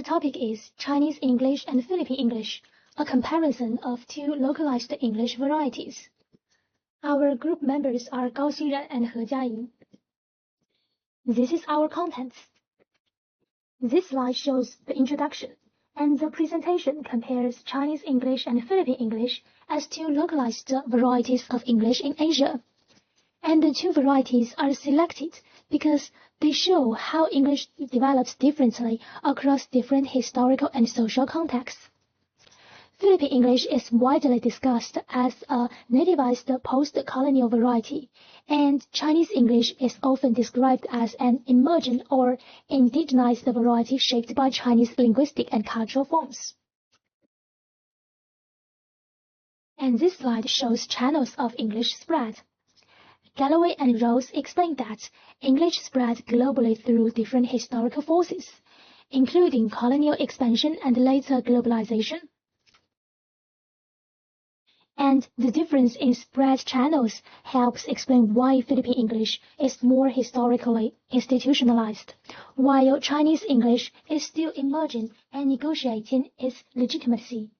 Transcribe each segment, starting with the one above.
Our topic is Chinese English and Philippine English, a comparison of two localized English varieties. Our group members are Xinran and Jiayi. This is our contents. This slide shows the introduction, and the presentation compares Chinese English and Philippine English as two localized varieties of English in Asia. And the two varieties are selected because they show how English develops differently across different historical and social contexts. Philippine English is widely discussed as a nativized post-colonial variety, and Chinese English is often described as an emergent or indigenized variety shaped by Chinese linguistic and cultural forms. And this slide shows channels of English spread. Galloway and Rose explain that English spread globally through different historical forces, including colonial expansion and later globalization. And the difference in spread channels helps explain why Philippine English is more historically institutionalized, while Chinese English is still emerging and negotiating its legitimacy.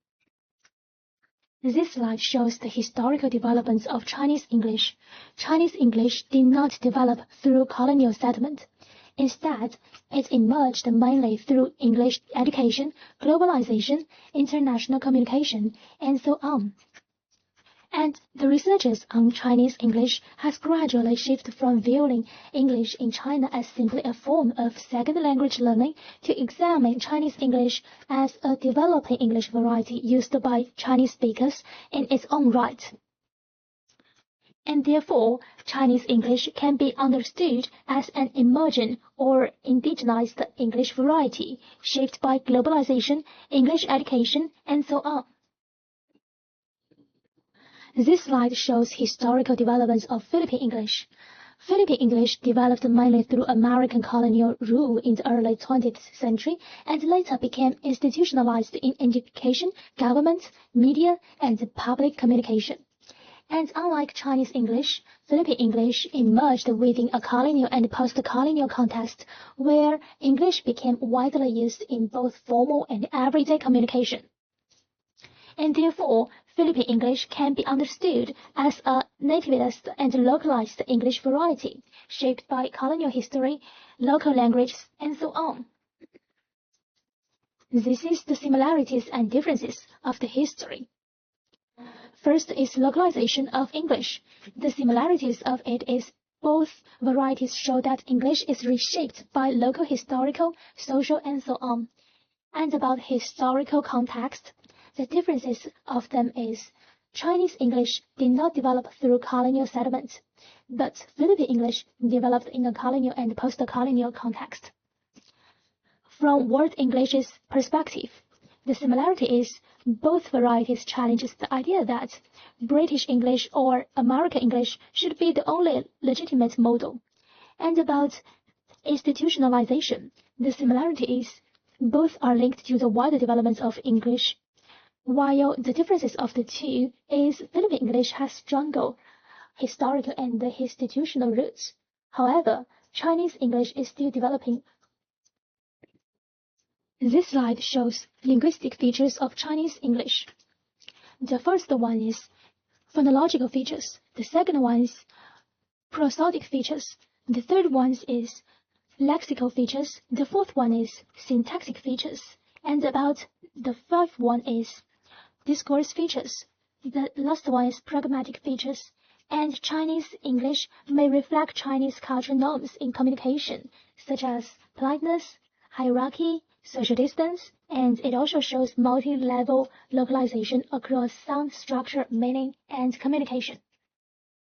This slide shows the historical developments of Chinese English. Chinese English did not develop through colonial settlement. Instead, it emerged mainly through English education, globalization, international communication, and so on. And the researchers on Chinese English has gradually shifted from viewing English in China as simply a form of second language learning to examine Chinese English as a developing English variety used by Chinese speakers in its own right. And therefore, Chinese English can be understood as an emergent or indigenized English variety shaped by globalization, English education, and so on. This slide shows historical developments of Philippine English. Philippine English developed mainly through American colonial rule in the early 20th century and later became institutionalized in education, government, media, and public communication. And unlike Chinese English, Philippine English emerged within a colonial and post-colonial context where English became widely used in both formal and everyday communication. And therefore, Philippine English can be understood as a nativist and localized English variety, shaped by colonial history, local languages, and so on. This is the similarities and differences of the history. First is localization of English. The similarities of it is both varieties show that English is reshaped by local historical, social, and so on. And about historical context, the differences of them is Chinese English did not develop through colonial settlement, but Philippine English developed in a colonial and post-colonial context. From World English's perspective, the similarity is both varieties challenges the idea that British English or American English should be the only legitimate model. And about institutionalization, the similarity is both are linked to the wider development of English, while the differences of the two is Philippine English has stronger historical and institutional roots. However, Chinese English is still developing. This slide shows linguistic features of Chinese English. The first one is phonological features. The second one is prosodic features. The third one is lexical features. The fourth one is syntactic features. And about the fifth one is discourse features. The last one is pragmatic features. And Chinese English may reflect Chinese cultural norms in communication, such as politeness, hierarchy, social distance, and it also shows multi-level localization across sound, structure, meaning, and communication.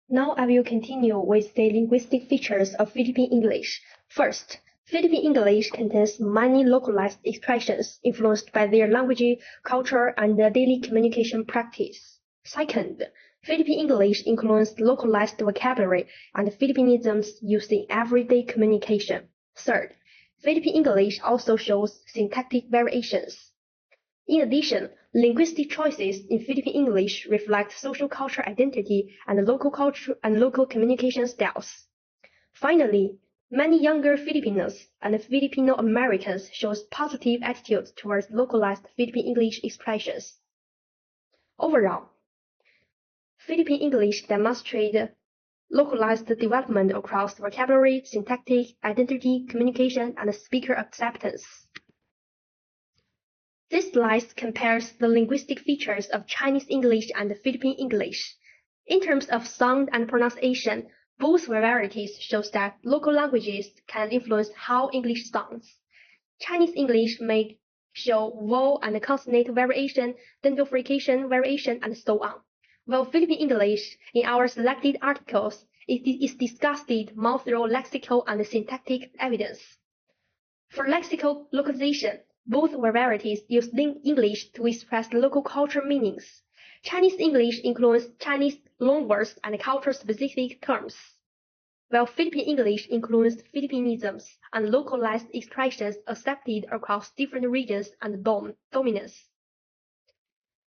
Now I will continue with the linguistic features of Philippine English. First, Philippine English contains many localized expressions influenced by their language, culture, and daily communication practice. Second, Philippine English includes localized vocabulary and Philippinisms used in everyday communication. Third, Philippine English also shows syntactic variations. In addition, linguistic choices in Philippine English reflect social culture identity and local culture and local communication styles. Finally, Many younger Filipinos and Filipino Americans show positive attitudes towards localized Philippine English expressions. Overall, Philippine English demonstrates localized development across vocabulary, syntactic, identity, communication, and speaker acceptance. This slide compares the linguistic features of Chinese English and Philippine English. In terms of sound and pronunciation, both varieties show that local languages can influence how English sounds. Chinese English may show vowel and consonant variation, dental frication variation, and so on, while Philippine English, in our selected articles, is discussed more through lexical and syntactic evidence. For lexical localization, both varieties use English to express local culture meanings. Chinese English includes Chinese loanwords and culture-specific terms, while Philippine English includes Philippinisms and localized expressions accepted across different regions and dominance.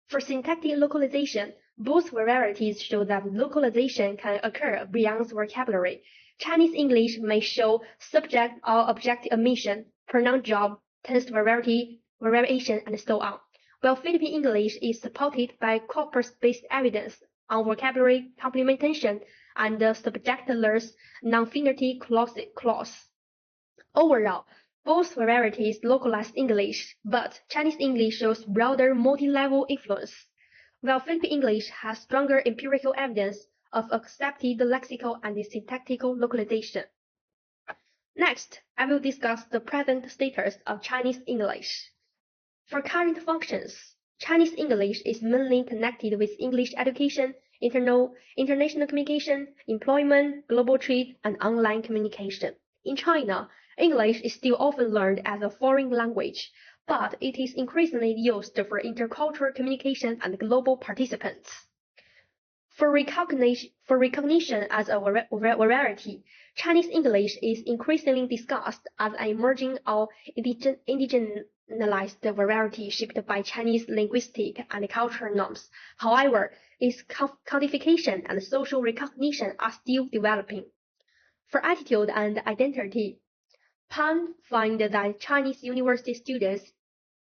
For syntactic localization, both varieties show that localization can occur beyond vocabulary. Chinese English may show subject or object omission, pronoun job, tense variation, and so on, while Philippine English is supported by corpus-based evidence on vocabulary complementation and subjectless non-finity clause. Overall, both varieties localize English, but Chinese English shows broader multi-level influence, while Philippine English has stronger empirical evidence of accepted lexical and syntactical localization. Next, I will discuss the present status of Chinese English. For current functions, Chinese English is mainly connected with English education, international communication, employment, global trade, and online communication. In China, English is still often learned as a foreign language, but it is increasingly used for intercultural communication and global participants. For recognition as a variety, Chinese English is increasingly discussed as an emerging or indigenized variety shaped by Chinese linguistic and cultural norms. However, its codification and social recognition are still developing. For attitude and identity, Pan found that Chinese university students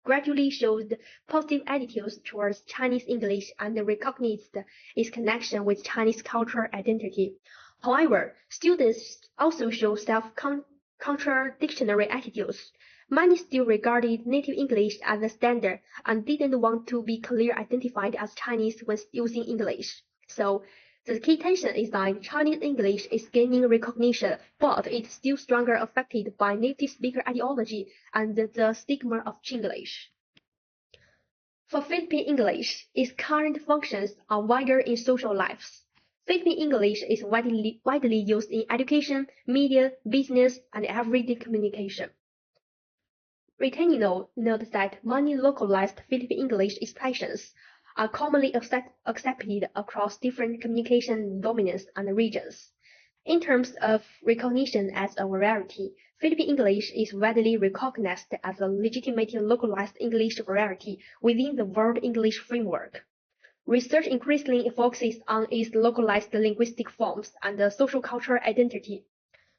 gradually showed positive attitudes towards Chinese English and recognized its connection with Chinese cultural identity. However, students also show self-contradictory attitudes. Many still regarded native English as the standard and didn't want to be clearly identified as Chinese when using English. So, the key tension is that Chinese English is gaining recognition, but it's still strongly affected by native speaker ideology and the stigma of Chinglish. For Philippine English, its current functions are wider in social lives. Philippine English is widely used in education, media, business, and everyday communication. Retaining note that many localized Philippine English expressions are commonly accepted across different communication domains and regions. In terms of recognition as a variety, Philippine English is widely recognized as a legitimate localized English variety within the World English Framework. Research increasingly focuses on its localized linguistic forms and social cultural identity.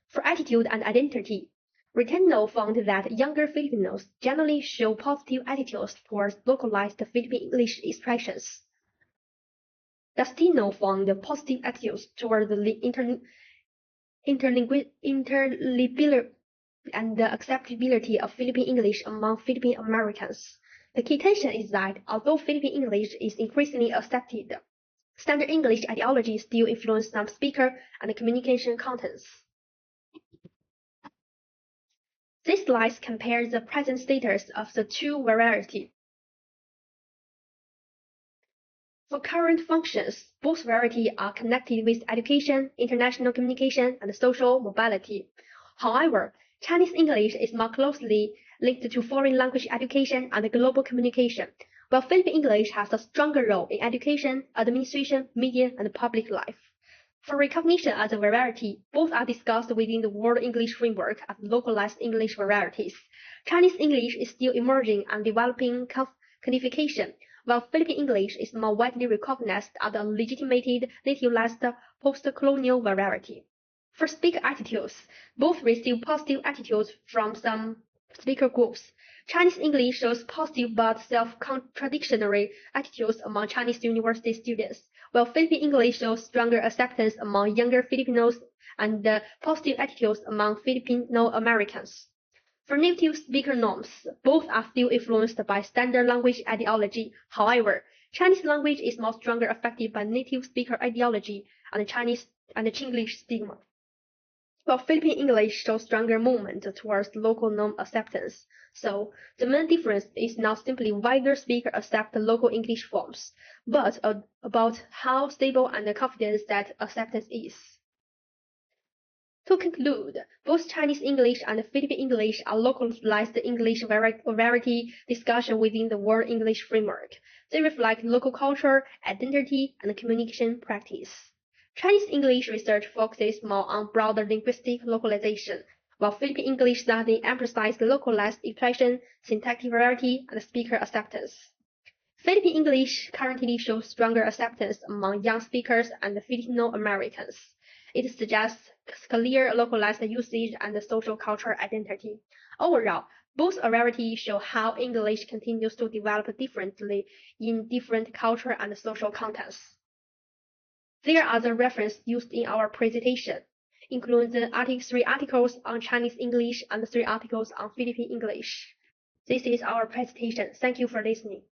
For attitude and identity, Reteno found that younger Filipinos generally show positive attitudes towards localized Philippine English expressions. Destino found positive attitudes toward the interliability and the acceptability of Philippine English among Philippine Americans. The key tension is that although Philippine English is increasingly accepted, standard English ideology still influences some speaker and communication contents. This slide compares the present status of the two varieties. For current functions, both varieties are connected with education, international communication, and social mobility. However, Chinese English is more closely linked to foreign language education and global communication, while Philippine English has a stronger role in education, administration, media, and public life. For recognition as a variety, both are discussed within the World English Framework as localized English varieties. Chinese English is still emerging and developing codification, while Philippine English is more widely recognized as a legitimated nativized post-colonial variety. For speaker attitudes, both receive positive attitudes from some speaker groups. Chinese English shows positive but self-contradictory attitudes among Chinese university students, while Philippine English shows stronger acceptance among younger Filipinos and positive attitudes among Filipino Americans. For native speaker norms, both are still influenced by standard language ideology. However, Chinese language is more stronger affected by native speaker ideology and Chinglish stigma, while Philippine English shows stronger movement towards local norm acceptance. So, the main difference is not simply whether speakers accept the local English forms, but about how stable and confident that acceptance is. To conclude, both Chinese English and Philippine English are localized English variety discussion within the World English framework. They reflect local culture, identity, and communication practice. Chinese English research focuses more on broader linguistic localization, while Philippine English study emphasizes localized expression, syntactic variety, and speaker acceptance. Philippine English currently shows stronger acceptance among young speakers and Filipino Americans. It suggests clear localized usage and social cultural identity. Overall, both varieties show how English continues to develop differently in different cultural and social contexts. There are the references used in our presentation, including the 3 articles on Chinese English and 3 articles on Philippine English. This is our presentation. Thank you for listening.